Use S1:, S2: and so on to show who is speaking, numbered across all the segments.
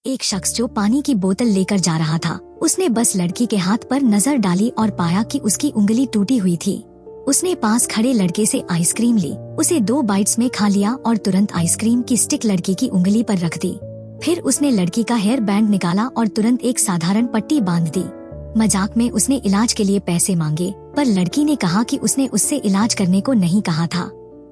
S1: एक शख्स जो पानी की बोतल लेकर जा रहा था, उसने बस लड़की के हाथ पर नजर डाली और पाया कि उसकी उंगली टूटी हुई थी। उसने पास खड़े लड़के से आइसक्रीम ली, उसे 2 बाइट्स में खा लिया और तुरंत आइसक्रीम की स्टिक लड़की की उंगली पर रख दी। फिर उसने लड़की का हेयर बैंड निकाला और तुरंत एक साधारण पट्टी बांध दी। मजाक में उसने इलाज के लिए पैसे मांगे, पर लड़की ने कहा कि उसने उससे इलाज करने को नहीं कहा था।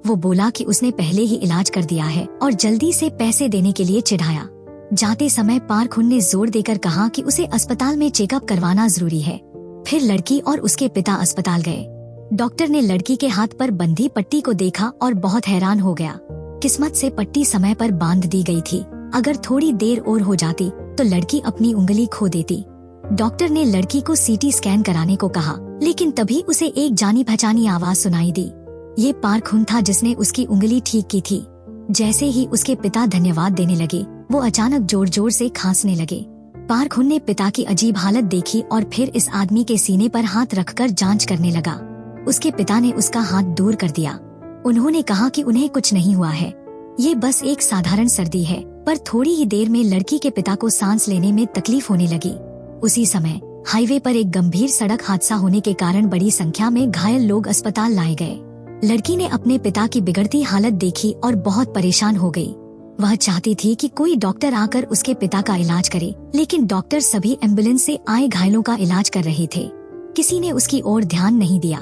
S1: वो बोला कि उसने पहले ही इलाज कर दिया है और जल्दी से पैसे देने के लिए चिढ़ाया। जाते समय पार्क हुन ने जोर देकर कहा कि उसे अस्पताल में चेकअप करवाना जरूरी है। फिर लड़की और उसके पिता अस्पताल गए। डॉक्टर ने लड़की के हाथ पर बंधी पट्टी को देखा और बहुत हैरान हो गया। किस्मत से पट्टी समय पर बांध दी गई थी। अगर थोड़ी देर और हो जाती तो लड़की अपनी उंगली खो देती। डॉक्टर ने लड़की को सीटी स्कैन कराने को कहा, लेकिन तभी उसे एक जानी पहचानी आवाज सुनाई दी। ये पार्क हुन था जिसने उसकी उंगली ठीक की थी। जैसे ही उसके पिता धन्यवाद देने लगे, वो अचानक जोर जोर से खांसने लगे। पार्क हुन ने पिता की अजीब हालत देखी और फिर इस आदमी के सीने पर हाथ रखकर जांच करने लगा। उसके पिता ने उसका हाथ दूर कर दिया। उन्होंने कहा कि उन्हें कुछ नहीं हुआ है, ये बस एक साधारण सर्दी है। पर थोड़ी ही देर में लड़की के पिता को सांस लेने में तकलीफ होने लगी। उसी समय हाईवे पर एक गंभीर सड़क हादसा होने के कारण बड़ी संख्या में घायल लोग अस्पताल लाए गए। लड़की ने अपने पिता की बिगड़ती हालत देखी और बहुत परेशान हो गई। वह चाहती थी कि कोई डॉक्टर आकर उसके पिता का इलाज करे, लेकिन डॉक्टर सभी एम्बुलेंस से आए घायलों का इलाज कर रहे थे। किसी ने उसकी ओर ध्यान नहीं दिया।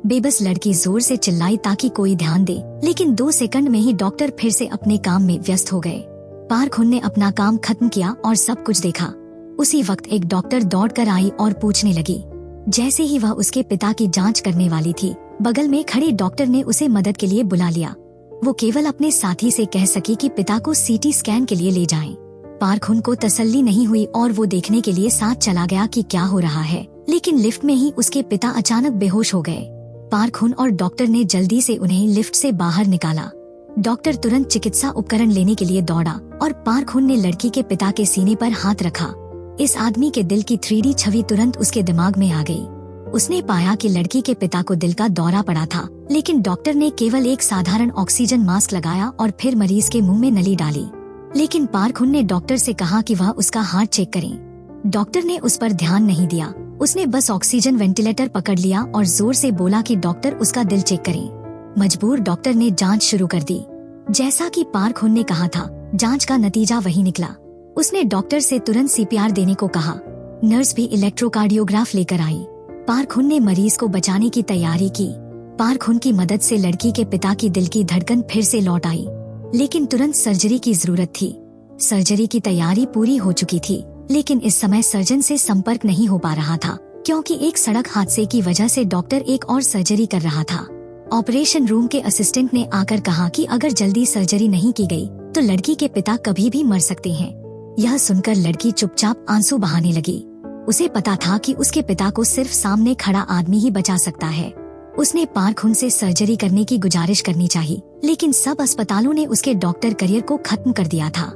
S1: बेबस लड़की जोर से चिल्लाई ताकि कोई ध्यान दे, लेकिन 2 सेकंड में ही डॉक्टर फिर से अपने काम में व्यस्त हो गए। पार्क हुन ने अपना काम खत्म किया और सब कुछ देखा। उसी वक्त एक डॉक्टर दौड़कर आई और पूछने लगी। जैसे ही वह उसके पिता की जांच करने वाली थी, बगल में खड़े डॉक्टर ने उसे मदद के लिए बुला लिया। वो केवल अपने साथी से कह सकी कि पिता को सीटी स्कैन के लिए ले जाएं। पार्क हुन को तसल्ली नहीं हुई और वो देखने के लिए साथ चला गया कि क्या हो रहा है, लेकिन लिफ्ट में ही उसके पिता अचानक बेहोश हो गए। पार्क हुन और डॉक्टर ने जल्दी से उन्हें लिफ्ट से बाहर निकाला। डॉक्टर तुरंत चिकित्सा उपकरण लेने के लिए दौड़ा और पार्क हुन ने लड़की के पिता के सीने पर हाथ रखा। इस आदमी के दिल की 3D छवि तुरंत उसके दिमाग में आ गई। उसने पाया कि लड़की के पिता को दिल का दौरा पड़ा था, लेकिन डॉक्टर ने केवल एक साधारण ऑक्सीजन मास्क लगाया और फिर मरीज के मुंह में नली डाली। लेकिन पार्क हुन ने डॉक्टर से कहा कि वह उसका हार्ट चेक करें। डॉक्टर ने उस पर ध्यान नहीं दिया। उसने बस ऑक्सीजन वेंटिलेटर पकड़ लिया और जोर से बोला कि डॉक्टर उसका दिल चेक करें। मजबूर डॉक्टर ने जांच शुरू कर दी। जैसा कि पार्क हुन ने कहा था, जांच का नतीजा वही निकला। उसने डॉक्टर से तुरंत CPR देने को कहा। नर्स भी इलेक्ट्रोकार्डियोग्राफ लेकर आई। पार्क हुन ने मरीज को बचाने की तैयारी की। पार्क हुन की मदद से लड़की के पिता की दिल की धड़कन फिर से लौट आई, लेकिन तुरंत सर्जरी की जरूरत थी। सर्जरी की तैयारी पूरी हो चुकी थी, लेकिन इस समय सर्जन से संपर्क नहीं हो पा रहा था, क्योंकि एक सड़क हादसे की वजह से डॉक्टर एक और सर्जरी कर रहा था। ऑपरेशन रूम के असिस्टेंट ने आकर कहा कि अगर जल्दी सर्जरी नहीं की गई तो लड़की के पिता कभी भी मर सकते हैं। यह सुनकर लड़की चुपचाप आंसू बहाने लगी। उसे पता था कि उसके पिता को सिर्फ सामने खड़ा आदमी ही बचा सकता है। उसने पार्क हुन से सर्जरी करने की गुजारिश करनी चाहिए, लेकिन सब अस्पतालों ने उसके डॉक्टर करियर को खत्म कर दिया था।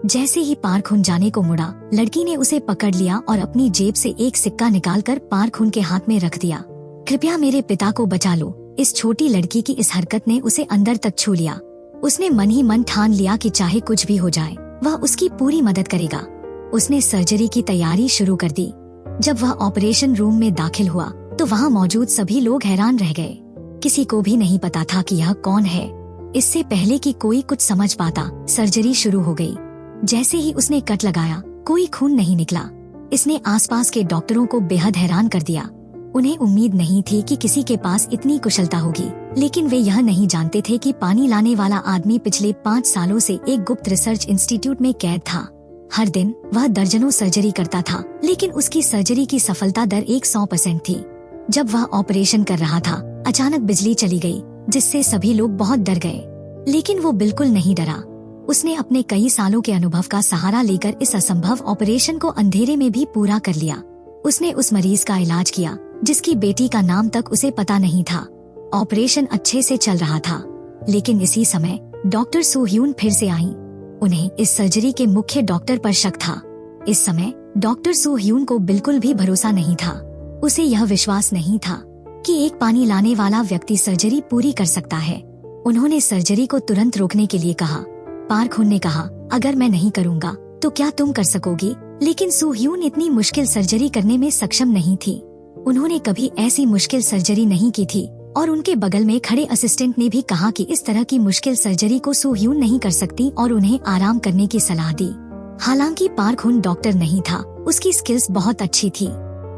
S1: जैसे ही पार्क हुन जाने को मुड़ा, लड़की ने उसे पकड़ लिया और अपनी जेब से एक सिक्का निकालकर पार्क हुन के हाथ में रख दिया। कृपया मेरे पिता को बचा लो। इस छोटी लड़की की इस हरकत ने उसे अंदर तक छू लिया। उसने मन ही मन ठान लिया कि चाहे कुछ भी हो जाए, वह उसकी पूरी मदद करेगा। उसने सर्जरी की तैयारी शुरू कर दी। जब वह ऑपरेशन रूम में दाखिल हुआ तो वहाँ मौजूद सभी लोग हैरान रह गए। किसी को भी नहीं पता था कि यह कौन है। इससे पहले कि कोई कुछ समझ पाता, सर्जरी शुरू हो गई। जैसे ही उसने कट लगाया, कोई खून नहीं निकला। इसने आसपास के डॉक्टरों को बेहद हैरान कर दिया। उन्हें उम्मीद नहीं थी कि किसी के पास इतनी कुशलता होगी, लेकिन वे यह नहीं जानते थे कि पानी लाने वाला आदमी पिछले 5 सालों से एक गुप्त रिसर्च इंस्टीट्यूट में कैद था। हर दिन वह दर्जनों सर्जरी करता था, लेकिन उसकी सर्जरी की सफलता दर 100% थी। जब वह ऑपरेशन कर रहा था, अचानक बिजली चली गई, जिससे सभी लोग बहुत डर गए। लेकिन वो बिल्कुल नहीं डरा। उसने अपने कई सालों के अनुभव का सहारा लेकर इस असंभव ऑपरेशन को अंधेरे में भी पूरा कर लिया। उसने उस मरीज का इलाज किया जिसकी बेटी का नाम तक उसे पता नहीं था। ऑपरेशन अच्छे से चल रहा था, लेकिन इसी समय डॉक्टर सू ह्यून फिर से आईं। उन्हें इस सर्जरी के मुख्य डॉक्टर पर शक था। इस समय डॉक्टर सू ह्यून को बिल्कुल भी भरोसा नहीं था। उसे यह विश्वास नहीं था कि एक पानी लाने वाला व्यक्ति सर्जरी पूरी कर सकता है। उन्होंने सर्जरी को तुरंत रोकने के लिए कहा। पार्क हुन ने कहा, अगर मैं नहीं करूँगा तो क्या तुम कर सकोगी? लेकिन सू ह्यून इतनी मुश्किल सर्जरी करने में सक्षम नहीं थी। उन्होंने कभी ऐसी मुश्किल सर्जरी नहीं की थी और उनके बगल में खड़े असिस्टेंट ने भी कहा कि इस तरह की मुश्किल सर्जरी को सू ह्यून नहीं कर सकती और उन्हें आराम करने की सलाह दी। हालांकि पार्क हुन डॉक्टर नहीं था, उसकी स्किल्स बहुत अच्छी थी।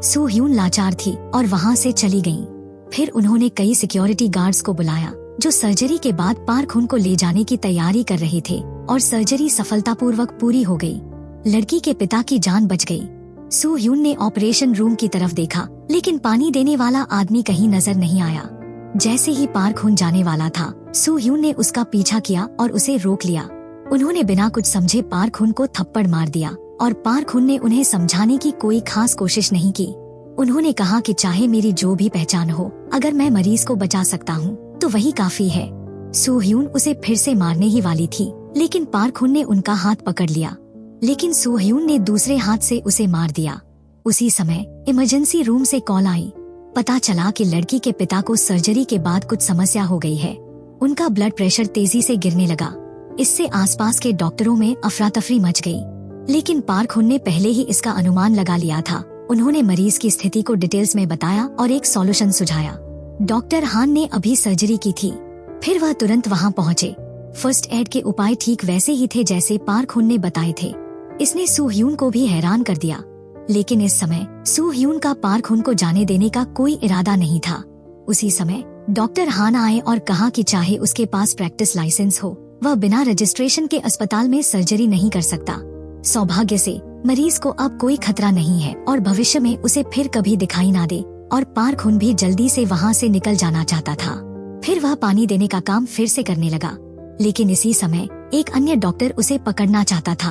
S1: सू ह्यून लाचार थी और वहाँ से चली गयी। फिर उन्होंने कई सिक्योरिटी गार्ड्स को बुलाया जो सर्जरी के बाद पार्क हुन को ले जाने की तैयारी कर रहे थे और सर्जरी सफलतापूर्वक पूरी हो गई। लड़की के पिता की जान बच गई। सू ह्यून ने ऑपरेशन रूम की तरफ देखा, लेकिन पानी देने वाला आदमी कहीं नजर नहीं आया। जैसे ही पार्क हुन जाने वाला था, सू ह्यून ने उसका पीछा किया और उसे रोक लिया। उन्होंने बिना कुछ समझे पार्क हुन को थप्पड़ मार दिया और पार्क हुन ने उन्हें समझाने की कोई खास कोशिश नहीं की। उन्होंने कहा कि चाहे मेरी जो भी पहचान हो, अगर मैं मरीज को बचा सकता हूँ तो वही काफी है। सू ह्यून उसे फिर से मारने ही वाली थी, लेकिन पार्क हुन ने उनका हाथ पकड़ लिया। लेकिन सू ह्यून ने दूसरे हाथ से उसे मार दिया। उसी समय इमरजेंसी रूम से कॉल आई। पता चला कि लड़की के पिता को सर्जरी के बाद कुछ समस्या हो गई है। उनका ब्लड प्रेशर तेजी से गिरने लगा। इससे आसपास के डॉक्टरों में अफरा तफरी मच गई। लेकिन पार्क हुन ने पहले ही इसका अनुमान लगा लिया था। उन्होंने मरीज की स्थिति को डिटेल्स में बताया और एक सॉल्यूशन सुझाया। डॉक्टर हान ने अभी सर्जरी की थी, फिर वह तुरंत वहां पहुंचे। फर्स्ट एड के उपाय ठीक वैसे ही थे जैसे पार्क हुन ने बताए थे। इसने सू ह्यून को भी हैरान कर दिया। लेकिन इस समय सू ह्यून का पार्क हुन को जाने देने का कोई इरादा नहीं था। उसी समय डॉक्टर हान आए और कहा कि चाहे उसके पास प्रैक्टिस लाइसेंस हो, वह बिना रजिस्ट्रेशन के अस्पताल में सर्जरी नहीं कर सकता। सौभाग्य से मरीज को अब कोई खतरा नहीं है और भविष्य में उसे फिर कभी दिखाई ना दे। और पार्क हुन भी जल्दी से वहाँ से निकल जाना चाहता था। फिर वह पानी देने का काम फिर से करने लगा। लेकिन इसी समय एक अन्य डॉक्टर उसे पकड़ना चाहता था।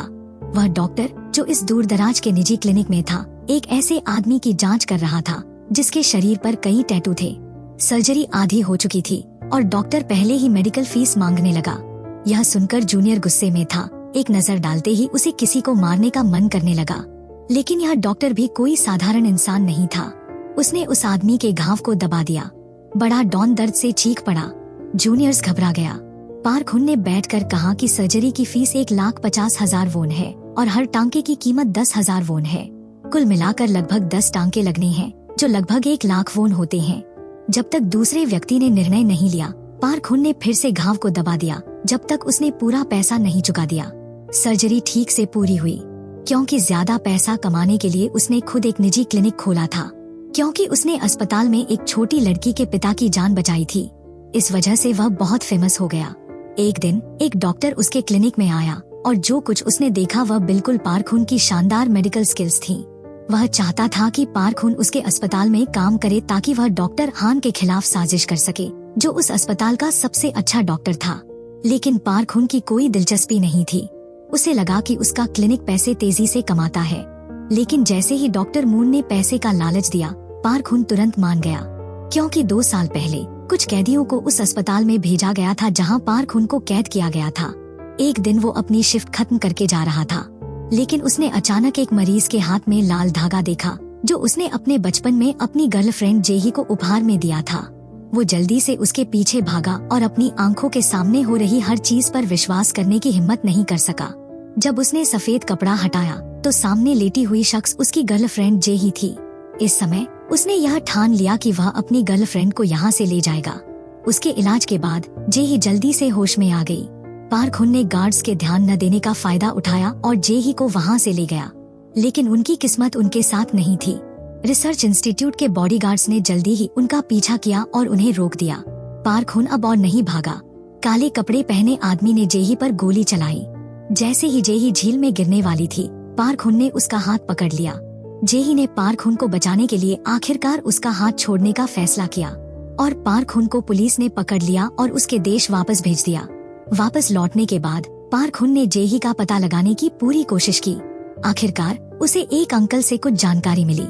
S1: वह डॉक्टर जो इस दूर दराज के निजी क्लिनिक में था, एक ऐसे आदमी की जांच कर रहा था जिसके शरीर पर कई टैटू थे। सर्जरी आधी हो चुकी थी और डॉक्टर पहले ही मेडिकल फीस मांगने लगा। यह सुनकर जूनियर गुस्से में था। एक नजर डालते ही उसे किसी को मारने का मन करने लगा। लेकिन यह डॉक्टर भी कोई साधारण इंसान नहीं था। उसने उस आदमी के घाव को दबा दिया। बड़ा डॉन दर्द से चीख पड़ा। जूनियर्स घबरा गया। पार्क हुन ने बैठकर कहा कि सर्जरी की फीस 1,50,000 वोन है और हर टांके की कीमत 10,000 वोन है। कुल मिलाकर लगभग 10 टांके लगने हैं, जो लगभग 1,00,000 वोन होते हैं। जब तक दूसरे व्यक्ति ने निर्णय नहीं लिया, पार्क हुन ने फिर से घाव को दबा दिया जब तक उसने पूरा पैसा नहीं चुका दिया। सर्जरी ठीक से पूरी हुई क्योंकि ज्यादा पैसा कमाने के लिए उसने खुद एक निजी क्लिनिक खोला था। क्योंकि उसने अस्पताल में एक छोटी लड़की के पिता की जान बचाई थी, इस वजह से वह बहुत फेमस हो गया। एक दिन एक डॉक्टर उसके क्लिनिक में आया और जो कुछ उसने देखा वह बिल्कुल पार्क हुन की शानदार मेडिकल स्किल्स थी। वह चाहता था कि पार्क हुन उसके अस्पताल में काम करे ताकि वह डॉक्टर हान के खिलाफ साजिश कर सके, जो उस अस्पताल का सबसे अच्छा डॉक्टर था। लेकिन पार्क हुन की कोई दिलचस्पी नहीं थी। उसे लगा कि उसका क्लिनिक पैसे तेजी से कमाता है। लेकिन जैसे ही डॉक्टर मून ने पैसे का लालच दिया, पार्क हुन तुरंत मान गया। क्योंकि 2 साल पहले कुछ कैदियों को उस अस्पताल में भेजा गया था जहां पार्क हुन को कैद किया गया था। एक दिन वो अपनी शिफ्ट खत्म करके जा रहा था, लेकिन उसने अचानक एक मरीज के हाथ में लाल धागा देखा जो उसने अपने बचपन में अपनी गर्लफ्रेंड जेही को उपहार में दिया था। वो जल्दी से उसके पीछे भागा और अपनी आंखों के सामने हो रही हर चीज पर विश्वास करने की हिम्मत नहीं कर सका। जब उसने सफेद कपड़ा हटाया तो सामने लेटी हुई शख्स उसकी गर्लफ्रेंड जेही थी। इस समय उसने यह ठान लिया कि वह अपनी गर्लफ्रेंड को यहाँ से ले जाएगा। उसके इलाज के बाद जेही जल्दी से होश में आ गई। पार्क हुन ने गार्ड्स के ध्यान न देने का फायदा उठाया और जेही को वहाँ से ले गया। लेकिन उनकी किस्मत उनके साथ नहीं थी। रिसर्च इंस्टीट्यूट के बॉडीगार्ड्स ने जल्दी ही उनका पीछा किया और उन्हें रोक दिया। पार्क हुन अब और नहीं भागा। काले कपड़े पहने आदमी ने जेही पर गोली चलाई। जैसे ही जेही झील में गिरने वाली थी, पार्क हुन ने उसका हाथ पकड़ लिया। जेही ने पार्क हुन को बचाने के लिए आखिरकार उसका हाथ छोड़ने का फैसला किया और पार्क हुन को पुलिस ने पकड़ लिया और उसके देश वापस भेज दिया। वापस लौटने के बाद पार्क हुन ने जेही का पता लगाने की पूरी कोशिश की। आखिरकार उसे एक अंकल से कुछ जानकारी मिली।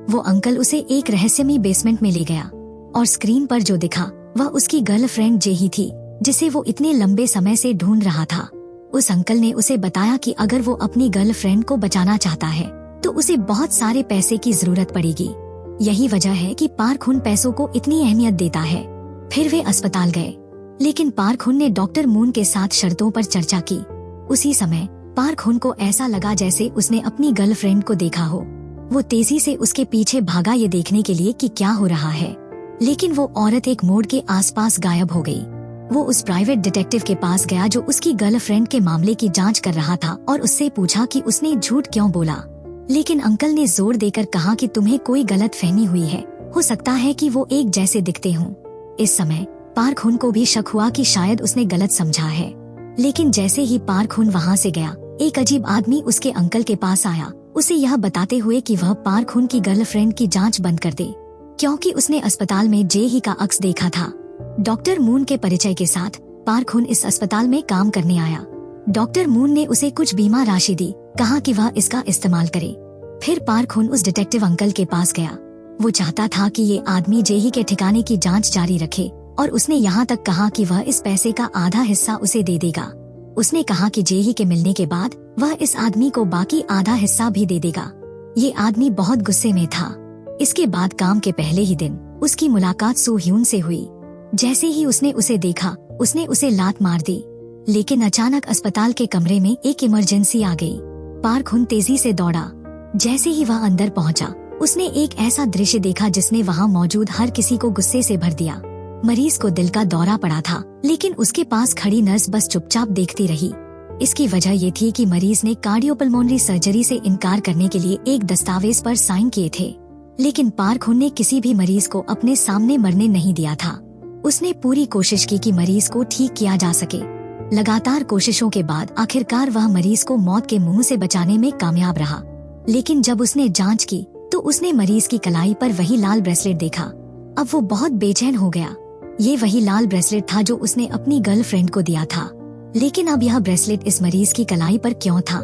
S1: वो अंकल उसे एक रहस्यमयी बेसमेंट में ले गया और स्क्रीन पर जो दिखा वह उसकी गर्लफ्रेंड जेही थी, जिसे वो इतने लंबे समय से ढूंढ रहा था। उस अंकल ने उसे बताया कि अगर वो अपनी गर्लफ्रेंड को बचाना चाहता है तो उसे बहुत सारे पैसे की जरूरत पड़ेगी। यही वजह है कि पार्क हुन पैसों को इतनी अहमियत देता है। फिर वे अस्पताल गए, लेकिन पार्क हुन ने डॉक्टर मून के साथ शर्तों पर चर्चा की। उसी समय पार्क हुन को ऐसा लगा जैसे उसने अपनी गर्लफ्रेंड को देखा हो। वो तेजी से उसके पीछे भागा ये देखने के लिए कि क्या हो रहा है, लेकिन वो औरत एक मोड़ के आसपास गायब हो गई। वो उस प्राइवेट डिटेक्टिव के पास गया जो उसकी गर्लफ्रेंड के मामले की जांच कर रहा था और उससे पूछा कि उसने झूठ क्यों बोला। लेकिन अंकल ने जोर देकर कहा कि तुम्हें कोई गलत फहमी हुई है, हो सकता है कि वो एक जैसे दिखते हों। इस समय पार्क हुन को भी शक हुआ कि शायद उसने गलत समझा है, लेकिन जैसे ही पार्क हुन वहाँ से गया, एक अजीब आदमी उसके अंकल के पास आया, उसे यह बताते हुए कि वह पार्क हुन की गर्लफ्रेंड की जांच बंद कर दे, क्योंकि उसने अस्पताल में जेही का अक्स देखा था। डॉक्टर मून के परिचय के साथ पार्क हुन इस अस्पताल में काम करने आया। डॉक्टर मून ने उसे कुछ बीमा राशि दी, कहा कि वह इसका इस्तेमाल करे। फिर पार्क हुन उस डिटेक्टिव अंकल के पास गया। वो चाहता था कि ये आदमी जेही के ठिकाने की जांच जारी रखे और उसने यहाँ तक कहा कि वह इस पैसे का आधा हिस्सा उसे दे देगा। उसने कहा कि जेही के मिलने के बाद वह इस आदमी को बाकी आधा हिस्सा भी दे देगा। ये आदमी बहुत गुस्से में था। इसके बाद काम के पहले ही दिन उसकी मुलाकात सू ह्यून से हुई। जैसे ही उसने उसे देखा, उसने उसे लात मार दी, लेकिन अचानक अस्पताल के कमरे में एक इमरजेंसी आ गई। पार्क हुन तेजी से दौड़ा। जैसे ही वह अंदर पहुंचा, उसने एक ऐसा दृश्य देखा जिसने वहां मौजूद हर किसी को गुस्से से भर दिया। मरीज को दिल का दौरा पड़ा था, लेकिन उसके पास खड़ी नर्स बस चुपचाप देखती रही। इसकी वजह ये थी कि मरीज ने कार्डियोपल्मोनरी सर्जरी से इनकार करने के लिए एक दस्तावेज पर साइन किए थे, लेकिन पार्क हुन ने किसी भी मरीज को अपने सामने मरने नहीं दिया था। उसने पूरी कोशिश की कि मरीज को ठीक किया जा सके। लगातार कोशिशों के बाद आखिरकार वह मरीज को मौत के मुंह से बचाने में कामयाब रहा। लेकिन जब उसने जांच की तो उसने मरीज की कलाई पर वही लाल ब्रेसलेट देखा। अब वो बहुत बेचैन हो गया। ये वही लाल ब्रेसलेट था जो उसने अपनी गर्लफ्रेंड को दिया था, लेकिन अब यह ब्रेसलेट इस मरीज की कलाई पर क्यों था?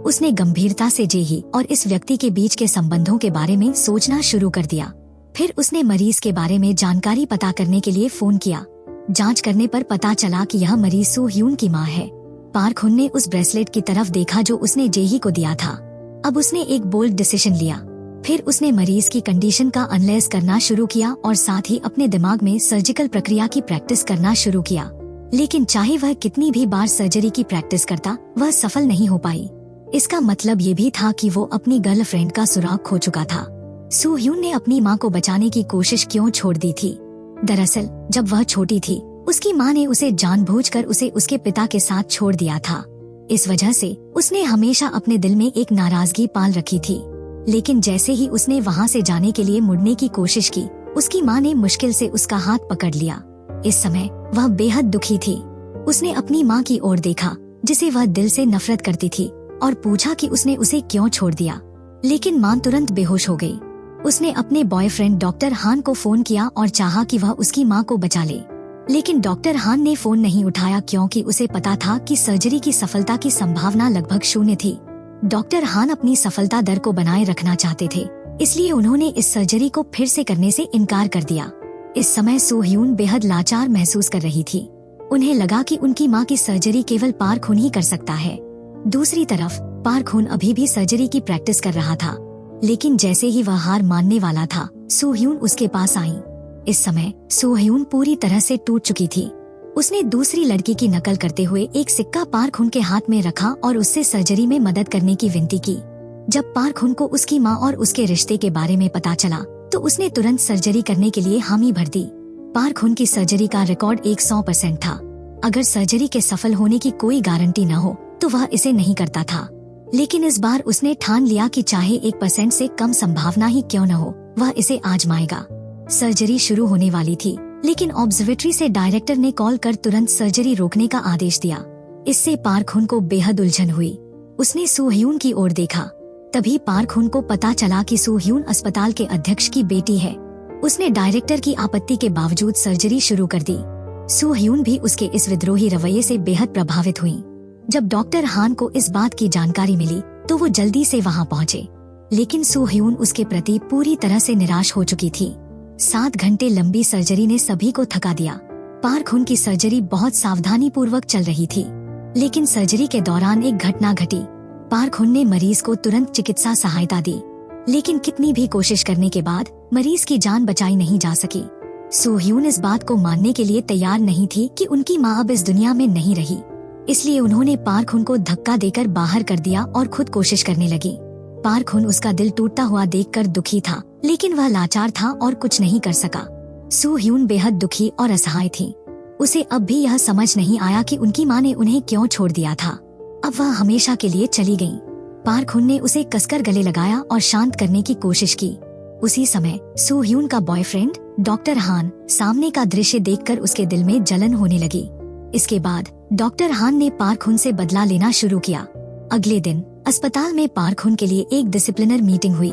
S1: उसने गंभीरता से जेही और इस व्यक्ति के बीच के संबंधों के बारे में सोचना शुरू कर दिया। फिर उसने मरीज के बारे में जानकारी पता करने के लिए फोन किया। जांच करने पर पता चला कि यह मरीज सू ह्यून की मां है। पार्क हुन ने उस ब्रेसलेट की तरफ देखा जो उसने जेही को दिया था। अब उसने एक बोल्ड डिसीजन लिया। फिर उसने मरीज की कंडीशन का एनालाइज करना शुरू किया और साथ ही अपने दिमाग में सर्जिकल प्रक्रिया की प्रैक्टिस करना शुरू किया। लेकिन चाहे वह कितनी भी बार सर्जरी की प्रैक्टिस करता, वह सफल नहीं हो पाई। इसका मतलब ये भी था कि वो अपनी गर्लफ्रेंड का सुराग खो चुका था। सू ह्यून ने अपनी मां को बचाने की कोशिश क्यों छोड़ दी थी? दरअसल जब वह छोटी थी, उसकी मां ने उसे जानबूझकर उसे उसके पिता के साथ छोड़ दिया था। इस वजह से उसने हमेशा अपने दिल में एक नाराजगी पाल रखी थी। लेकिन जैसे ही उसने वहाँ से जाने के लिए मुड़ने की कोशिश की, उसकी माँ ने मुश्किल से उसका हाथ पकड़ लिया। इस समय वह बेहद दुखी थी। उसने अपनी माँ की ओर देखा, जिसे वह दिल से नफरत करती थी, और पूछा कि उसने उसे क्यों छोड़ दिया। लेकिन माँ तुरंत बेहोश हो गई। उसने अपने बॉयफ्रेंड डॉक्टर हान को फोन किया और चाहा कि वह उसकी माँ को बचा ले, लेकिन डॉक्टर हान ने फोन नहीं उठाया क्योंकि उसे पता था कि सर्जरी की सफलता की संभावना लगभग 0 थी। डॉक्टर हान अपनी सफलता दर को बनाए रखना चाहते थे, इसलिए उन्होंने इस सर्जरी को फिर से करने से इनकार कर दिया। इस समय सू ह्यून बेहद लाचार महसूस कर रही थी। उन्हें लगा कि उनकी मां की सर्जरी केवल पार्क हुन ही कर सकता है। दूसरी तरफ पार्क हुन अभी भी सर्जरी की प्रैक्टिस कर रहा था, लेकिन जैसे ही वह हार मानने वाला था, सू ह्यून उसके पास आई। इस समय सू ह्यून पूरी तरह से टूट चुकी थी। उसने दूसरी लड़की की नकल करते हुए एक सिक्का पार्क हुन के हाथ में रखा और उससे सर्जरी में मदद करने की विनती की। जब पार्क हुन को उसकी मां और उसके रिश्ते के बारे में पता चला, तो उसने तुरंत सर्जरी करने के लिए हामी भर दी। पार्क हुन की सर्जरी का रिकॉर्ड 100% था। अगर सर्जरी के सफल होने की कोई गारंटी न हो, तो वह इसे नहीं करता था। लेकिन इस बार उसने ठान लिया कि चाहे 1% से कम संभावना ही क्यों न हो, वह इसे आजमाएगा। सर्जरी शुरू होने वाली थी, लेकिन ऑब्जर्वेटरी से डायरेक्टर ने कॉल कर तुरंत सर्जरी रोकने का आदेश दिया। इससे पार्क हुन को बेहद उलझन हुई। उसने सू ह्यून की ओर देखा। तभी पार्क हुन को पता चला कि सू ह्यून अस्पताल के अध्यक्ष की बेटी है। उसने डायरेक्टर की आपत्ति के बावजूद सर्जरी शुरू कर दी। सू ह्यून भी उसके इस विद्रोही रवैये से बेहद प्रभावित हुई। जब डॉक्टर हान को इस बात की जानकारी मिली, तो वो जल्दी से वहाँ पहुँचे, लेकिन सू ह्यून उसके प्रति पूरी तरह से निराश हो चुकी थी। 7 घंटे लंबी सर्जरी ने सभी को थका दिया। पार्क हुन की सर्जरी बहुत सावधानी पूर्वक चल रही थी, लेकिन सर्जरी के दौरान एक घटना घटी। पार्क हुन ने मरीज को तुरंत चिकित्सा सहायता दी, लेकिन कितनी भी कोशिश करने के बाद मरीज की जान बचाई नहीं जा सकी। सू ह्यून इस बात को मानने के लिए तैयार नहीं थी कि उनकी माँ अब इस दुनिया में नहीं रही। इसलिए उन्होंने पार्क हुन को धक्का देकर बाहर कर दिया और खुद कोशिश करने लगी। पार्क हुन उसका दिल टूटता हुआ देखकर दुखी था, लेकिन वह लाचार था और कुछ नहीं कर सका। सू ह्यून बेहद दुखी और असहाय थी। उसे अब भी यह समझ नहीं आया कि उनकी माँ ने उन्हें क्यों छोड़ दिया था। अब वह हमेशा के लिए चली गई। पार्क हुन ने उसे कसकर गले लगाया और शांत करने की कोशिश की। उसी समय सू ह्यून का बॉयफ्रेंड डॉक्टर हान सामने का दृश्य देखकर उसके दिल में जलन होने लगी। इसके बाद डॉक्टर हान ने पार्क हुन से बदला लेना शुरू किया। अगले दिन अस्पताल में पार्क हुन के लिए एक डिसिप्लिनर मीटिंग हुई।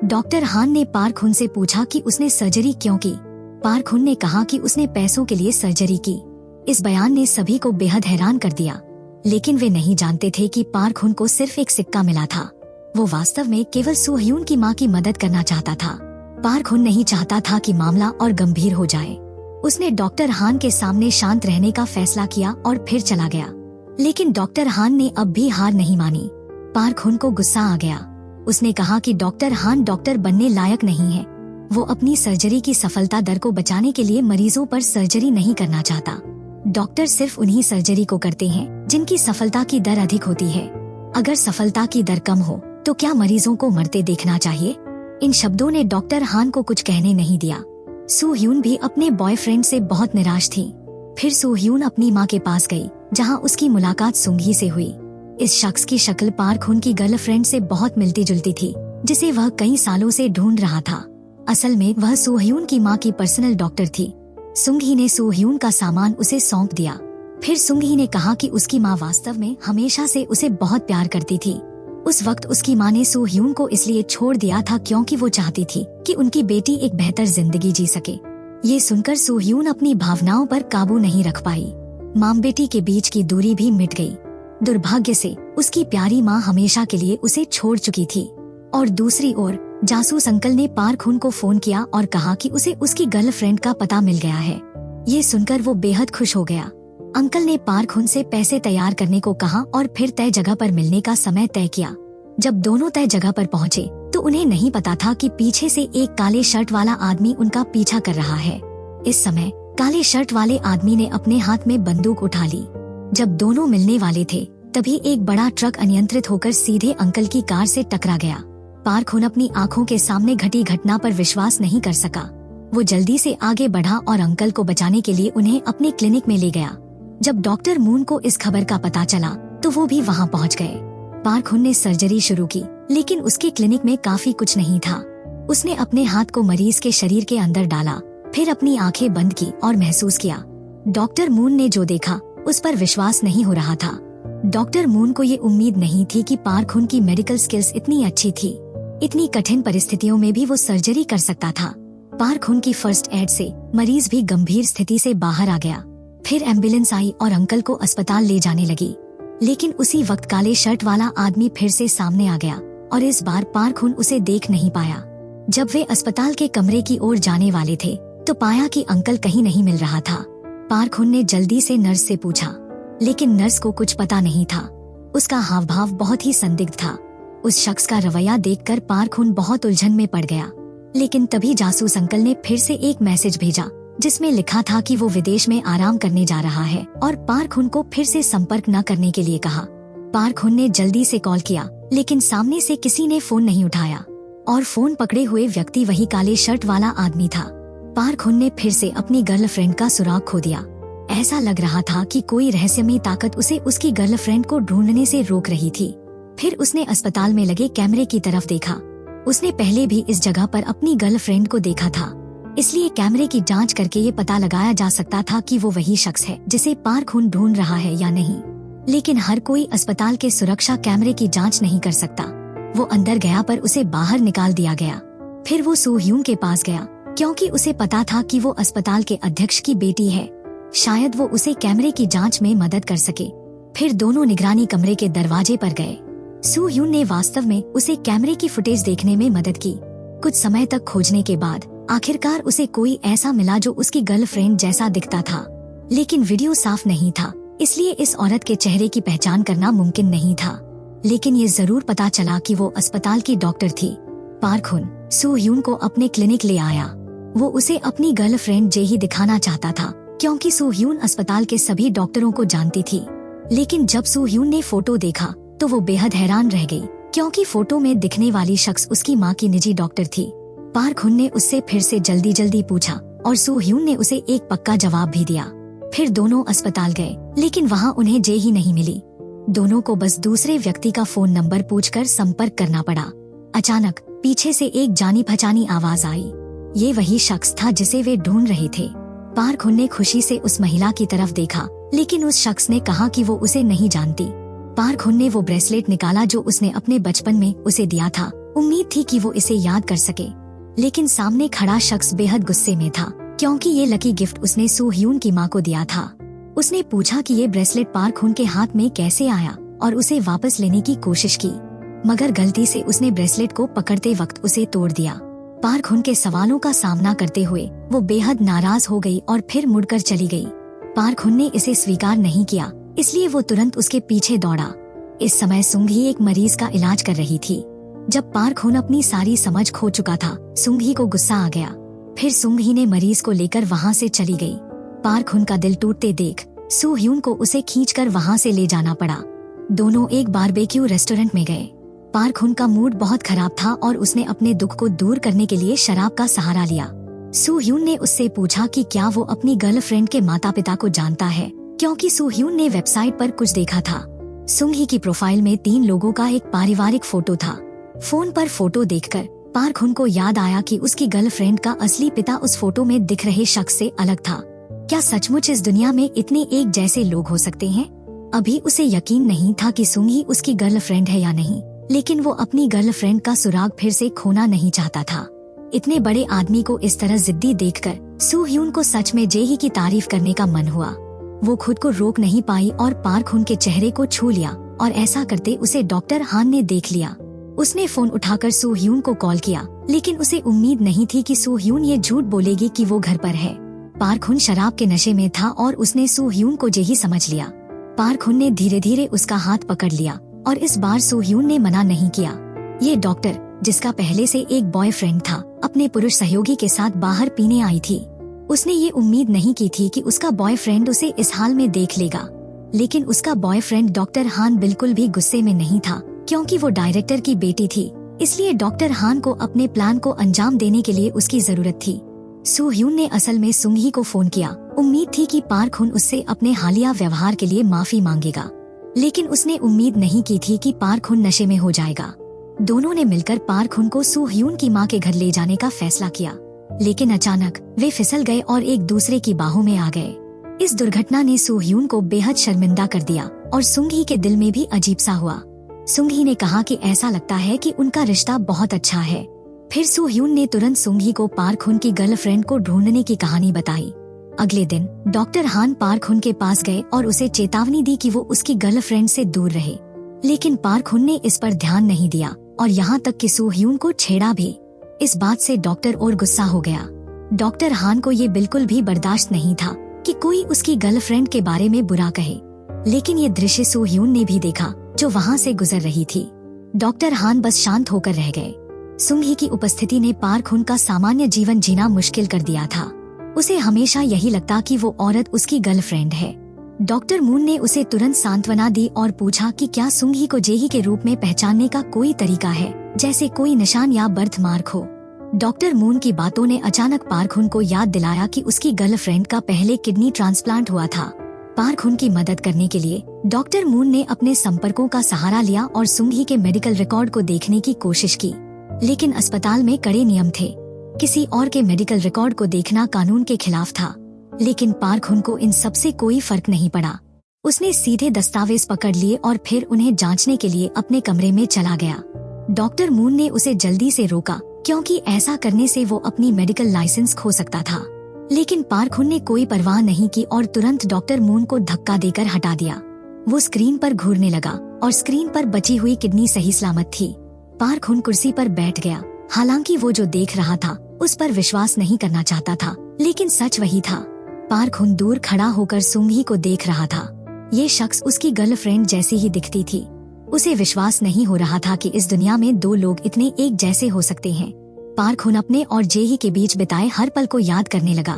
S1: डॉक्टर हान ने पार्क हुन से पूछा कि उसने सर्जरी क्यों की। पार्क हुन ने कहा कि उसने पैसों के लिए सर्जरी की। इस बयान ने सभी को बेहद हैरान कर दिया, लेकिन वे नहीं जानते थे कि पार्क हुन को सिर्फ एक सिक्का मिला था। वो वास्तव में केवल सू ह्यून की माँ की मदद करना चाहता था। पार्क हुन नहीं चाहता था कि मामला और गंभीर हो जाए। उसने डॉक्टर हान के सामने शांत रहने का फैसला किया और फिर चला गया। लेकिन डॉक्टर हान ने अब भी हार नहीं मानी। पार्क हुन को गुस्सा आ गया। उसने कहा कि डॉक्टर हान डॉक्टर बनने लायक नहीं है। वो अपनी सर्जरी की सफलता दर को बचाने के लिए मरीजों पर सर्जरी नहीं करना चाहता। डॉक्टर सिर्फ उन्हीं सर्जरी को करते हैं जिनकी सफलता की दर अधिक होती है। अगर सफलता की दर कम हो तो क्या मरीजों को मरते देखना चाहिए? इन शब्दों ने डॉक्टर हान को कुछ कहने नहीं दिया। सू ह्यून भी अपने बॉयफ्रेंड से बहुत निराश थी। फिर सू ह्यून अपनी माँ के पास गई, जहाँ उसकी मुलाकात सुंगी से हुई। इस शख्स की शक्ल पार्क हुन की गर्लफ्रेंड से बहुत मिलती जुलती थी, जिसे वह कई सालों से ढूंढ रहा था। असल में वह सू ह्यून की माँ की पर्सनल डॉक्टर थी। सुंगी ने सू ह्यून का सामान उसे सौंप दिया। फिर सुंगी ने कहा कि उसकी माँ वास्तव में हमेशा से उसे बहुत प्यार करती थी। उस वक्त उसकी माँ ने सू ह्यून को इसलिए छोड़ दिया था क्योंकि वो चाहती थी कि उनकी बेटी एक बेहतर जिंदगी जी सके। ये सुनकर सू ह्यून अपनी भावनाओं पर काबू नहीं रख पाई। माँ बेटी के बीच की दूरी भी मिट गई। दुर्भाग्य से उसकी प्यारी माँ हमेशा के लिए उसे छोड़ चुकी थी। और दूसरी ओर जासूस अंकल ने पार्क हुन को फोन किया और कहा कि उसे उसकी गर्लफ्रेंड का पता मिल गया है। ये सुनकर वो बेहद खुश हो गया। अंकल ने पार्क हुन से पैसे तैयार करने को कहा और फिर तय जगह पर मिलने का समय तय किया। जब दोनों तय जगह पर पहुँचे तो उन्हें नहीं पता था कि पीछे से एक काले शर्ट वाला आदमी उनका पीछा कर रहा है। इस समय काले शर्ट वाले आदमी ने अपने हाथ में बंदूक उठा ली। जब दोनों मिलने वाले थे तभी एक बड़ा ट्रक अनियंत्रित होकर सीधे अंकल की कार से टकरा गया। पार्क हुन अपनी आंखों के सामने घटी घटना पर विश्वास नहीं कर सका। वो जल्दी से आगे बढ़ा और अंकल को बचाने के लिए उन्हें अपने क्लिनिक में ले गया। जब डॉक्टर मून को इस खबर का पता चला तो वो भी वहाँ पहुँच गए। पार्क हुन ने सर्जरी शुरू की, लेकिन उसके क्लिनिक में काफी कुछ नहीं था। उसने अपने हाथ को मरीज के शरीर के अंदर डाला, फिर अपनी आंखें बंद की और महसूस किया। डॉक्टर मून ने जो देखा उस पर विश्वास नहीं हो रहा था। डॉक्टर मून को ये उम्मीद नहीं थी कि पार्क हुन की मेडिकल स्किल्स इतनी अच्छी थी। इतनी कठिन परिस्थितियों में भी वो सर्जरी कर सकता था। पार्क हुन की फर्स्ट एड से मरीज भी गंभीर स्थिति से बाहर आ गया। फिर एम्बुलेंस आई और अंकल को अस्पताल ले जाने लगी। लेकिन उसी वक्त काले शर्ट वाला आदमी फिर से सामने आ गया और इस बार पार्क हुन उसे देख नहीं पाया। जब वे अस्पताल के कमरे की ओर जाने वाले थे तो पाया कि अंकल कहीं नहीं मिल रहा था। पार्क हुन ने जल्दी से नर्स से पूछा, लेकिन नर्स को कुछ पता नहीं था। उसका हाव भाव बहुत ही संदिग्ध था। उस शख्स का रवैया देखकर पार्क हुन बहुत उलझन में पड़ गया। लेकिन तभी जासूस अंकल ने फिर से एक मैसेज भेजा जिसमें लिखा था कि वो विदेश में आराम करने जा रहा है और पार्क हुन को फिर से संपर्क न करने के लिए कहा। पार्क हुन ने जल्दी से कॉल किया, लेकिन सामने से किसी ने फोन नहीं उठाया और फोन पकड़े हुए व्यक्ति वही काले शर्ट वाला आदमी था। पार्क हुन ने फिर से अपनी गर्लफ्रेंड का सुराग खो दिया। ऐसा लग रहा था कि कोई रहस्यमयी ताकत उसे उसकी गर्लफ्रेंड को ढूंढने से रोक रही थी। फिर उसने अस्पताल में लगे कैमरे की तरफ देखा। उसने पहले भी इस जगह पर अपनी गर्लफ्रेंड को देखा था, इसलिए कैमरे की जांच करके ये पता लगाया जा सकता था कि वो वही शख्स है जिसे पार्क हुन ढूंढ रहा है या नहीं। लेकिन हर कोई अस्पताल के सुरक्षा कैमरे की जांच नहीं कर सकता। वो अंदर गया पर उसे बाहर निकाल दिया गया। फिर वो सू ह्यून के पास गया क्योंकि उसे पता था कि वो अस्पताल के अध्यक्ष की बेटी है। शायद वो उसे कैमरे की जांच में मदद कर सके। फिर दोनों निगरानी कमरे के दरवाजे पर गए। सू ह्यून ने वास्तव में उसे कैमरे की फुटेज देखने में मदद की। कुछ समय तक खोजने के बाद आखिरकार उसे कोई ऐसा मिला जो उसकी गर्लफ्रेंड जैसा दिखता था, लेकिन वीडियो साफ नहीं था, इसलिए इस औरत के चेहरे की पहचान करना मुमकिन नहीं था। लेकिन ये जरूर पता चला कि वो अस्पताल की डॉक्टर थी। पार्क हुन सू ह्यून को अपने क्लिनिक ले आया। वो उसे अपनी गर्लफ्रेंड जेही दिखाना चाहता था क्योंकि सू ह्यून अस्पताल के सभी डॉक्टरों को जानती थी। लेकिन जब सू ह्यून ने फोटो देखा तो वो बेहद हैरान रह गई, क्योंकि फोटो में दिखने वाली शख्स उसकी माँ की निजी डॉक्टर थी। पार्क हुन ने उससे फिर से जल्दी जल्दी पूछा और सू ह्यून ने उसे एक पक्का जवाब भी दिया। फिर दोनों अस्पताल गए, लेकिन वहाँ उन्हें जे ही नहीं मिली। दोनों को बस दूसरे व्यक्ति का फोन नंबर पूछकर संपर्क करना पड़ा। अचानक पीछे से एक जानी पहचानी आवाज आई। ये वही शख्स था जिसे वे ढूंढ रहे थे। पार्क हुन ने खुशी से उस महिला की तरफ देखा, लेकिन उस शख्स ने कहा कि वो उसे नहीं जानती। पार्क हुन ने वो ब्रेसलेट निकाला जो उसने अपने बचपन में उसे दिया था। उम्मीद थी कि वो इसे याद कर सके, लेकिन सामने खड़ा शख्स बेहद गुस्से में था, क्योंकि ये लकी गिफ्ट उसने सू ह्यून की माँ को दिया था। उसने पूछा कि ये ब्रेसलेट पार्क हुन के हाथ में कैसे आया और उसे वापस लेने की कोशिश की, मगर गलती से उसने ब्रेसलेट को पकड़ते वक्त उसे तोड़ दिया। पार्क हुन के सवालों का सामना करते हुए वो बेहद नाराज हो गई और फिर मुड़कर चली गई। पार्क हुन ने इसे स्वीकार नहीं किया, इसलिए वो तुरंत उसके पीछे दौड़ा। इस समय सुंघी एक मरीज का इलाज कर रही थी। जब पार्क हुन अपनी सारी समझ खो चुका था, सुंघी को गुस्सा आ गया। फिर सुंघी ने मरीज को लेकर वहाँ से चली गई। पार्क हुन का दिल टूटते देख सू ह्यून को उसे खींचकर वहाँ से ले जाना पड़ा। दोनों एक बारबेक्यू रेस्टोरेंट में गए। पार्क हुन का मूड बहुत खराब था और उसने अपने दुख को दूर करने के लिए शराब का सहारा लिया। सू ह्यून ने उससे पूछा कि क्या वो अपनी गर्लफ्रेंड के माता पिता को जानता है, क्योंकि सू ह्यून ने वेबसाइट पर कुछ देखा था। सुंघी की प्रोफाइल में 3 लोगों का एक पारिवारिक फोटो था। फोन पर फोटो देखकर पार्क हुन को याद आया कि उसकी गर्लफ्रेंड का असली पिता उस फोटो में दिख रहे शख्स से अलग था। क्या सचमुच इस दुनिया में इतने एक जैसे लोग हो सकते हैं? अभी उसे यकीन नहीं था कि सुंघी उसकी गर्लफ्रेंड है या नहीं, लेकिन वो अपनी गर्लफ्रेंड का सुराग फिर से खोना नहीं चाहता था। इतने बड़े आदमी को इस तरह जिद्दी देखकर सू ह्यून को सच में जेही की तारीफ करने का मन हुआ। वो खुद को रोक नहीं पाई और पार्क हुन के चेहरे को छू लिया, और ऐसा करते उसे डॉक्टर हान ने देख लिया। उसने फोन उठाकर सू ह्यून को कॉल किया, लेकिन उसे उम्मीद नहीं थी कि सू ह्यून ये झूठ बोलेगी कि वो घर पर है। पार्क हुन शराब के नशे में था और उसने सू ह्यून को जेही समझ लिया। पार्क हुन ने धीरे धीरे उसका हाथ पकड़ लिया और इस बार सू ह्यून ने मना नहीं किया। ये डॉक्टर, जिसका पहले से एक बॉयफ्रेंड था, अपने पुरुष सहयोगी के साथ बाहर पीने आई थी। उसने ये उम्मीद नहीं की थी कि उसका बॉयफ्रेंड उसे इस हाल में देख लेगा, लेकिन उसका बॉयफ्रेंड डॉक्टर हान बिल्कुल भी गुस्से में नहीं था, क्योंकि वो डायरेक्टर की बेटी थी। इसलिए डॉक्टर हान को अपने प्लान को अंजाम देने के लिए उसकी जरूरत थी। सू ह्यून ने असल में सुंघी को फोन किया। उम्मीद थी कि पार्क हुन उससे अपने हालिया व्यवहार के लिए माफी मांगेगा, लेकिन उसने उम्मीद नहीं की थी कि पार्क हुन नशे में हो जाएगा। दोनों ने मिलकर पार्क हुन को सू ह्यून की मां के घर ले जाने का फैसला किया, लेकिन अचानक वे फिसल गए और एक दूसरे की बाहों में आ गए। इस दुर्घटना ने सू ह्यून को बेहद शर्मिंदा कर दिया और सुंघी के दिल में भी अजीब सा हुआ। सुंघी ने कहा कि ऐसा लगता है कि उनका रिश्ता बहुत अच्छा है। फिर सू ह्यून ने तुरंत सुंघी को पार्क हुन की गर्लफ्रेंड को ढूंढने की कहानी बताई। अगले दिन डॉक्टर हान पार्क हुन के पास गए और उसे चेतावनी दी कि वो उसकी गर्लफ्रेंड से दूर रहे, लेकिन पार्क हुन ने इस पर ध्यान नहीं दिया और यहाँ तक कि सू ह्यून को छेड़ा भी। इस बात से डॉक्टर और गुस्सा हो गया। डॉक्टर हान को ये बिल्कुल भी बर्दाश्त नहीं था कि कोई उसकी गर्लफ्रेंड के बारे में बुरा कहे, लेकिन ये दृश्य सू ह्यून ने भी देखा जो वहाँ से गुजर रही थी। डॉक्टर हान बस शांत होकर रह गए। सुंघी की उपस्थिति ने पार्क हुन का सामान्य जीवन जीना मुश्किल कर दिया था। उसे हमेशा यही लगता कि वो औरत उसकी गर्लफ्रेंड है। डॉक्टर मून ने उसे तुरंत सांत्वना दी और पूछा कि क्या सुंघी को जेही के रूप में पहचानने का कोई तरीका है, जैसे कोई निशान या बर्थ मार्क हो। डॉक्टर मून की बातों ने अचानक पार्क हुन को याद दिलाया कि उसकी गर्लफ्रेंड का पहले किडनी ट्रांसप्लांट हुआ था। पार्क हुन की मदद करने के लिए डॉक्टर मून ने अपने संपर्कों का सहारा लिया और सुंघी के मेडिकल रिकॉर्ड को देखने की कोशिश की, लेकिन अस्पताल में कड़े नियम थे। किसी और के मेडिकल रिकॉर्ड को देखना कानून के खिलाफ था, लेकिन पार्क हुन को इन सब से कोई फर्क नहीं पड़ा। उसने सीधे दस्तावेज पकड़ लिए और फिर उन्हें जांचने के लिए अपने कमरे में चला गया। डॉक्टर मून ने उसे जल्दी से रोका, क्योंकि ऐसा करने से वो अपनी मेडिकल लाइसेंस खो सकता था, लेकिन पार्क हुन ने कोई परवाह नहीं की और तुरंत डॉक्टर मून को धक्का देकर हटा दिया। वो स्क्रीन पर घूरने लगा और स्क्रीन पर बची हुई किडनी सही सलामत थी। पार्क हुन कुर्सी पर बैठ गया। हालांकि वो जो देख रहा था उस पर विश्वास नहीं करना चाहता था, लेकिन सच वही था। पार्क हुन दूर खड़ा होकर सुंघी को देख रहा था। ये शख्स उसकी गर्लफ्रेंड जैसी ही दिखती थी। उसे विश्वास नहीं हो रहा था कि इस दुनिया में 2 लोग इतने एक जैसे हो सकते हैं। पार्क हुन अपने और जेही के बीच बिताए हर पल को याद करने लगा।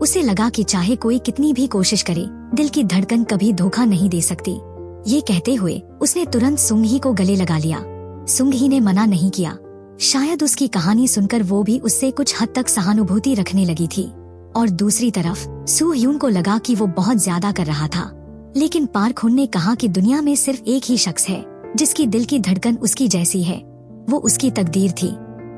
S1: उसे लगा कि चाहे कोई कितनी भी कोशिश करे, दिल की धड़कन कभी धोखा नहीं दे सकती। ये कहते हुए उसने तुरंत सुंघी को गले लगा लिया। सुंघी ने मना नहीं किया। शायद उसकी कहानी सुनकर वो भी उससे कुछ हद तक सहानुभूति रखने लगी थी। और दूसरी तरफ सू ह्यून को लगा कि वो बहुत ज्यादा कर रहा था। लेकिन पार्क हुन ने कहा कि दुनिया में सिर्फ एक ही शख्स है जिसकी दिल की धड़कन उसकी जैसी है, वो उसकी तकदीर थी।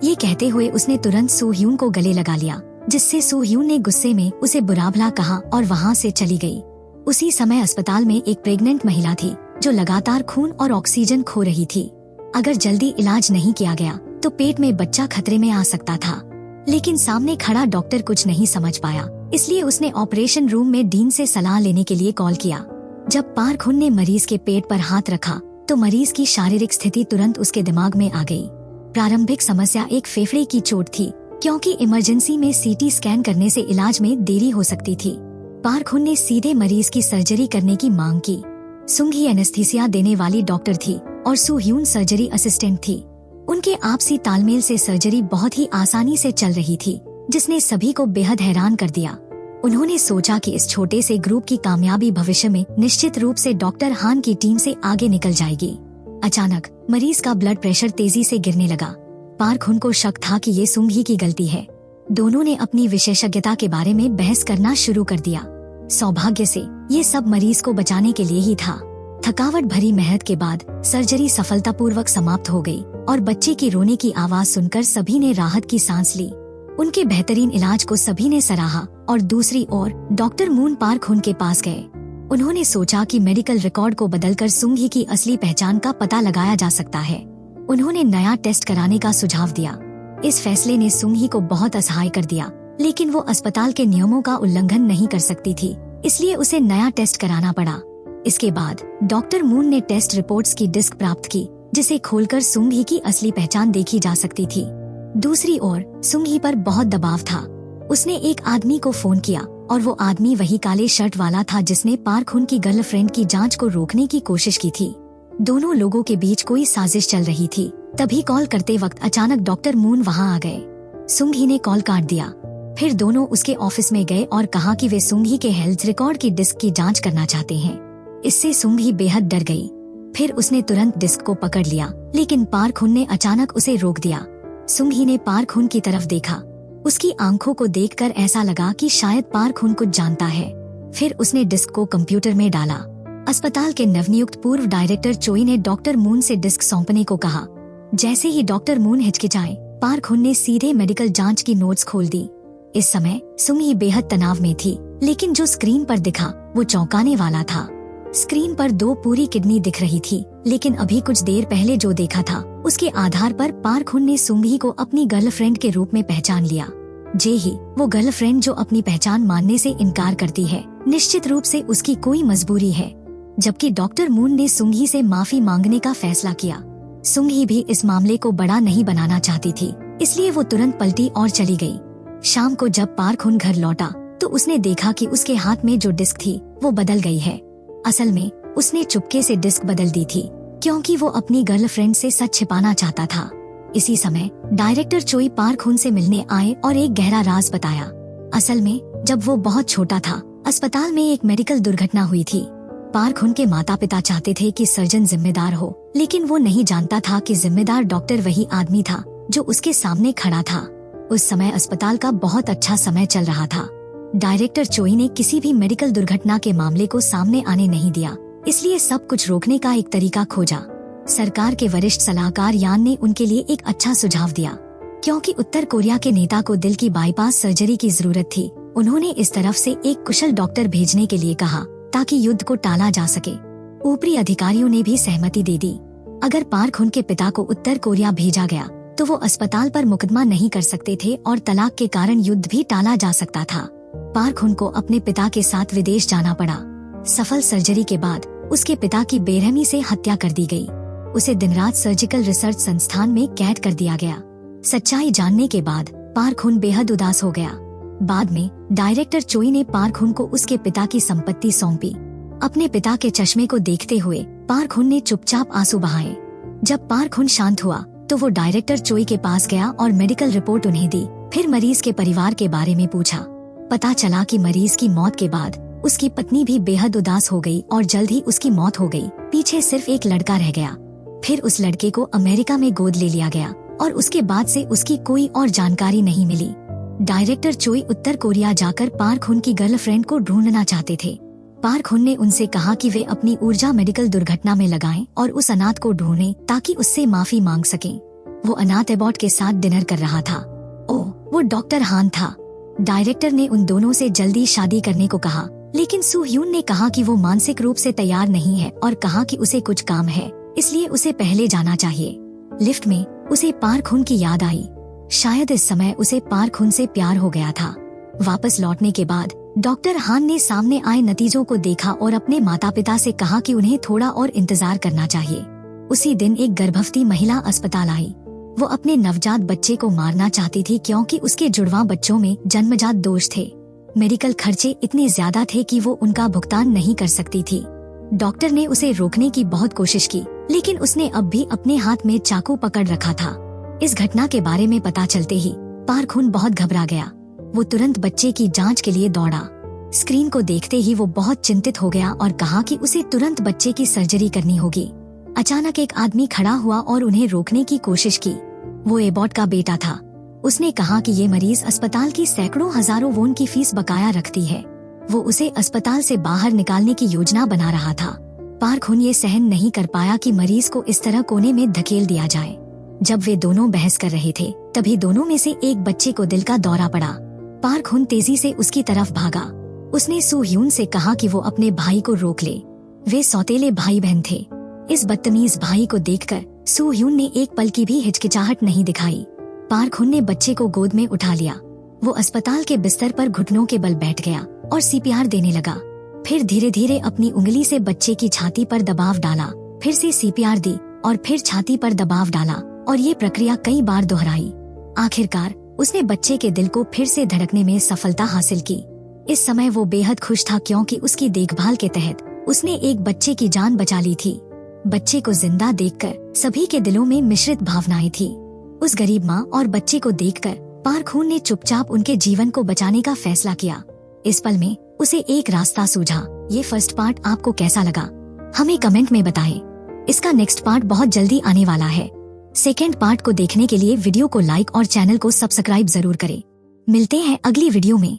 S1: ये कहते हुए उसने तुरंत सू ह्यून को गले लगा लिया, जिससे सू ह्यून ने गुस्से में उसे बुरा भला कहा और वहाँ से चली गई। उसी समय अस्पताल में एक प्रेग्नेंट महिला थी जो लगातार खून और ऑक्सीजन खो रही थी। अगर जल्दी इलाज नहीं किया गया तो पेट में बच्चा खतरे में आ सकता था। लेकिन सामने खड़ा डॉक्टर कुछ नहीं समझ पाया, इसलिए उसने ऑपरेशन रूम में डीन से सलाह लेने के लिए कॉल किया। जब पार्क हुन ने मरीज के पेट पर हाथ रखा तो मरीज की शारीरिक स्थिति तुरंत उसके दिमाग में आ गई। प्रारंभिक समस्या एक फेफड़े की चोट थी, क्योंकि इमरजेंसी में सीटी स्कैन करने से इलाज में देरी हो सकती थी। पार्क हुन ने सीधे मरीज की सर्जरी करने की मांग की। सुंघी एनेस्थीसिया देने वाली डॉक्टर थी और सू ह्यून सर्जरी असिस्टेंट थी। उनके आपसी तालमेल से सर्जरी बहुत ही आसानी से चल रही थी, जिसने सभी को बेहद हैरान कर दिया। उन्होंने सोचा कि इस छोटे से ग्रुप की कामयाबी भविष्य में निश्चित रूप से डॉक्टर हान की टीम से आगे निकल जाएगी। अचानक मरीज का ब्लड प्रेशर तेजी से गिरने लगा। पार्क हुन को शक था कि ये सुंघी की गलती है। दोनों ने अपनी विशेषज्ञता के बारे में बहस करना शुरू कर दिया। सौभाग्य से ये सब मरीज को बचाने के लिए ही था। थकावट भरी मेहनत के बाद सर्जरी सफलतापूर्वक समाप्त हो गई और बच्चे की रोने की आवाज सुनकर सभी ने राहत की सांस ली। उनके बेहतरीन इलाज को सभी ने सराहा और दूसरी ओर डॉक्टर मून पार्क हुन के पास गए। उन्होंने सोचा कि मेडिकल रिकॉर्ड को बदलकर सुंघी की असली पहचान का पता लगाया जा सकता है। उन्होंने नया टेस्ट कराने का सुझाव दिया। इस फैसले ने सुंघी को बहुत असहाय कर दिया, लेकिन वो अस्पताल के नियमों का उल्लंघन नहीं कर सकती थी, इसलिए उसे नया टेस्ट कराना पड़ा। इसके बाद डॉक्टर मून ने टेस्ट रिपोर्ट्स की डिस्क प्राप्त की, जिसे खोलकर सुंघी की असली पहचान देखी जा सकती थी। दूसरी ओर सुंघी पर बहुत दबाव था। उसने एक आदमी को फोन किया और वो आदमी वही काले शर्ट वाला था जिसने पार्क हुन की गर्लफ्रेंड की जांच को रोकने की कोशिश की थी। दोनों लोगों के बीच कोई साजिश चल रही थी। तभी कॉल करते वक्त अचानक डॉक्टर मून वहां आ गए। सुंघी ने कॉल काट दिया। फिर दोनों उसके ऑफिस में गए और कहा कि वे सुंघी के हेल्थ रिकॉर्ड की डिस्क की जांच करना चाहते हैं। इससे सुंघी बेहद डर गई। फिर उसने तुरंत डिस्क को पकड़ लिया, लेकिन पार्क हुन ने अचानक उसे रोक दिया। सुंघी ने पार्क हुन की तरफ देखा। उसकी आंखों को देखकर ऐसा लगा कि शायद पार्क हुन कुछ जानता है। फिर उसने डिस्क को कंप्यूटर में डाला। अस्पताल के नवनियुक्त पूर्व डायरेक्टर चोई ने डॉक्टर मून से डिस्क सौंपने को कहा। जैसे ही डॉक्टर मून हिचकिचाए, पार्क हुन ने सीधे मेडिकल जांच की नोट्स खोल दी। इस समय सुंघी बेहद तनाव में थी, लेकिन जो स्क्रीन पर दिखा वो चौंकाने वाला था। स्क्रीन पर 2 पूरी किडनी दिख रही थी, लेकिन अभी कुछ देर पहले जो देखा था उसके आधार पर पार्क हुन ने सुंघी को अपनी गर्लफ्रेंड के रूप में पहचान लिया। जे ही वो गर्लफ्रेंड जो अपनी पहचान मानने से इनकार करती है, निश्चित रूप से उसकी कोई मजबूरी है। जबकि डॉक्टर मून ने सुंघी से माफी मांगने का फैसला किया। सुंघी भी इस मामले को बड़ा नहीं बनाना चाहती थी, इसलिए वो तुरंत पलटी और चली गई। शाम को जब पार्क हुन घर लौटा तो उसने देखा कि उसके हाथ में जो डिस्क थी वो बदल गई है। असल में उसने चुपके से डिस्क बदल दी थी, क्योंकि वो अपनी गर्लफ्रेंड से सच छिपाना चाहता था। इसी समय डायरेक्टर चोई पार्क हुन से मिलने आए और एक गहरा राज बताया। असल में जब वो बहुत छोटा था, अस्पताल में एक मेडिकल दुर्घटना हुई थी। पार्क हुन के माता पिता चाहते थे कि सर्जन जिम्मेदार हो, लेकिन वो नहीं जानता था कि जिम्मेदार डॉक्टर वही आदमी था जो उसके सामने खड़ा था। उस समय अस्पताल का बहुत अच्छा समय चल रहा था। डायरेक्टर चोई ने किसी भी मेडिकल दुर्घटना के मामले को सामने आने नहीं दिया, इसलिए सब कुछ रोकने का एक तरीका खोजा। सरकार के वरिष्ठ सलाहकार यान ने उनके लिए एक अच्छा सुझाव दिया। क्योंकि उत्तर कोरिया के नेता को दिल की बाईपास सर्जरी की जरूरत थी, उन्होंने इस तरफ से एक कुशल डॉक्टर भेजने के लिए कहा ताकि युद्ध को टाला जा सके। ऊपरी अधिकारियों ने भी सहमति दे दी। अगर पार्क हुन के पिता को उत्तर कोरिया भेजा गया तो वो अस्पताल पर मुकदमा नहीं कर सकते थे और तलाक के कारण युद्ध भी टाला जा सकता था। पार्क हुन को अपने पिता के साथ विदेश जाना पड़ा। सफल सर्जरी के बाद उसके पिता की बेरहमी से हत्या कर दी गई। उसे दिन रात सर्जिकल रिसर्च संस्थान में कैद कर दिया गया। सच्चाई जानने के बाद पार्क हुन बेहद उदास हो गया। बाद में डायरेक्टर चोई ने पार्क हुन को उसके पिता की संपत्ति सौंपी। अपने पिता के चश्मे को देखते हुए पार्क हुन ने चुपचाप आंसू बहाए। जब पार्क हुन शांत हुआ तो वो डायरेक्टर चोई के पास गया और मेडिकल रिपोर्ट उन्हें दी। फिर मरीज के परिवार के बारे में पूछा। पता चला कि मरीज की मौत के बाद उसकी पत्नी भी बेहद उदास हो गई और जल्द ही उसकी मौत हो गई। पीछे सिर्फ एक लड़का रह गया। फिर उस लड़के को अमेरिका में गोद ले लिया गया और उसके बाद से उसकी कोई और जानकारी नहीं मिली। डायरेक्टर चोई उत्तर कोरिया जाकर पार्क हुन की गर्लफ्रेंड को ढूंढना चाहते थे। पार्क हुन ने उनसे कहा कि वे अपनी ऊर्जा मेडिकल दुर्घटना में लगाएं और उस अनाथ को ढूंढें ताकि उससे माफी मांग सकें। वो अनाथ एबॉट के साथ डिनर कर रहा था। ओह, वो डॉक्टर हान था। डायरेक्टर ने उन दोनों से जल्दी शादी करने को कहा, लेकिन सू ह्यून ने कहा कि वो मानसिक रूप से तैयार नहीं है और कहा कि उसे कुछ काम है, इसलिए उसे पहले जाना चाहिए। लिफ्ट में उसे पार्क हुन की याद आई। शायद इस समय उसे पार्क हुन से प्यार हो गया था। वापस लौटने के बाद डॉक्टर हान ने सामने आए नतीजों को देखा और अपने माता पिता से कहा कि उन्हें थोड़ा और इंतजार करना चाहिए। उसी दिन एक गर्भवती महिला अस्पताल आई। वो अपने नवजात बच्चे को मारना चाहती थी क्योंकि उसके जुड़वा बच्चों में जन्मजात दोष थे। मेडिकल खर्चे इतने ज्यादा थे कि वो उनका भुगतान नहीं कर सकती थी। डॉक्टर ने उसे रोकने की बहुत कोशिश की, लेकिन उसने अब भी अपने हाथ में चाकू पकड़ रखा था। इस घटना के बारे में पता चलते ही पार्क हुन बहुत घबरा गया। वो तुरंत बच्चे की जांच के लिए दौड़ा। स्क्रीन को देखते ही वो बहुत चिंतित हो गया और कहा कि उसे तुरंत बच्चे की सर्जरी करनी होगी। अचानक एक आदमी खड़ा हुआ और उन्हें रोकने की कोशिश की। वो एबॉट का बेटा था। उसने कहा कि ये मरीज अस्पताल की सैकड़ों हजारों वोन की फीस बकाया रखती है। वो उसे अस्पताल से बाहर निकालने की योजना बना रहा था। पार्क हुन ये सहन नहीं कर पाया कि मरीज को इस तरह कोने में धकेल दिया जाए। जब वे दोनों बहस कर रहे थे, तभी दोनों में से एक बच्चे को दिल का दौरा पड़ा। पार्क हुन तेजी से उसकी तरफ भागा। उसने सू ह्यून से कहा कि वो अपने भाई को रोक ले। वे सौतेले भाई बहन थे। इस बदतमीज भाई को देखकर सू ह्यून ने एक पल की भी हिचकिचाहट नहीं दिखाई। पार्क हुन ने बच्चे को गोद में उठा लिया। वो अस्पताल के बिस्तर पर घुटनों के बल बैठ गया और सीपीआर देने लगा। फिर धीरे धीरे अपनी उंगली से बच्चे की छाती पर दबाव डाला, फिर से सीपीआर दी और फिर छाती पर दबाव डाला और ये प्रक्रिया कई बार दोहराई। आखिरकार उसने बच्चे के दिल को फिर से धड़कने में सफलता हासिल की। इस समय वो बेहद खुश था क्योंकि उसकी देखभाल के तहत उसने एक बच्चे की जान बचा ली थी। बच्चे को जिंदा देखकर सभी के दिलों में मिश्रित भावनाएं थी। उस गरीब माँ और बच्चे को देखकर पार्क हुन ने चुपचाप उनके जीवन को बचाने का फैसला किया। इस पल में उसे एक रास्ता सूझा। ये फर्स्ट पार्ट आपको कैसा लगा, हमें कमेंट में बताएं। इसका नेक्स्ट पार्ट बहुत जल्दी आने वाला है। सेकेंड पार्ट को देखने के लिए वीडियो को लाइक और चैनल को सब्सक्राइब जरूर करें। मिलते हैं अगली वीडियो में।